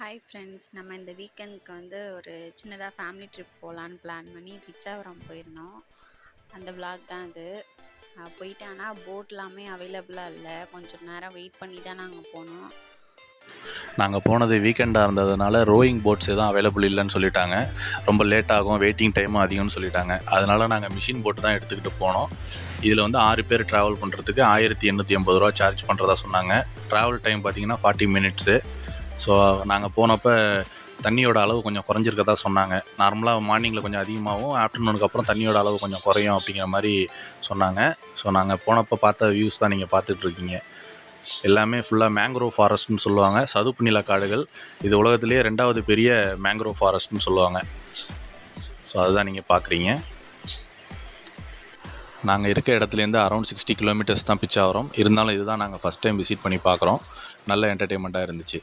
Hi friends, நம்ம இந்த வீக்கெண்டுக்கு ஒரு சின்னதாக ஃபேமிலி ட்ரிப் போகலான்னு பிளான் பண்ணி பிச்சாவரம் போயிருந்தோம். அந்த vlog தான் இது. போயிட்டு ஆனால் போட்லாமே அவைலபிளாக இல்லை, கொஞ்சம் நேரம் வெயிட் பண்ணி தான் நாங்கள் போனோம். நாங்கள் போனது வீக்கெண்டாக இருந்ததுனால ரோயிங் போட்ஸ் எதுவும் அவைலபிள் இல்லைன்னு சொல்லிட்டாங்க. ரொம்ப லேட் ஆகும், வெயிட்டிங் டைமும் அதிகம்னு சொல்லிட்டாங்க. அதனால் நாங்கள் மிஷின் போட்டு தான் எடுத்துக்கிட்டு போனோம். இதில் 6 பேர் ட்ராவல் பண்ணுறதுக்கு 1850 ரூபா சார்ஜ் பண்ணுறதா சொன்னாங்க. ட்ராவல் டைம் பார்த்திங்கன்னா 40 மினிட்ஸு. ஸோ நாங்கள் போனப்போ தண்ணியோட அளவு கொஞ்சம் குறைஞ்சிருக்கதா சொன்னாங்க. நார்மலாக மார்னிங்கில் கொஞ்சம் அதிகமாகவும், ஆஃப்டர்நூனுக்கு அப்புறம் தண்ணியோட அளவு கொஞ்சம் குறையும் அப்படிங்கிற மாதிரி சொன்னாங்க. ஸோ நாங்கள் போனப்போ பார்த்த வியூஸ் தான் நீங்கள் பார்த்துட்ருக்கீங்க. எல்லாமே ஃபுல்லாக மேங்க்ரோவ் ஃபாரஸ்ட்னு சொல்லுவாங்க. சதுப்பு நில காடுகள். இது உலகத்திலேயே 2வது பெரிய மேங்க்ரோவ் ஃபாரஸ்ட்னு சொல்லுவாங்க. ஸோ அதுதான் நீங்கள் பார்க்குறீங்க. நாங்கள் இருக்க இடத்துலேருந்து அரௌண்ட் 60 கிலோமீட்டர்ஸ் தான் பிச்சாவரம். இருந்தாலும் இதுதான் நாங்கள் ஃபஸ்ட் டைம் விசிட் பண்ணி பார்க்குறோம். நல்ல என்டர்டெயின்மெண்ட்டாக இருந்துச்சு.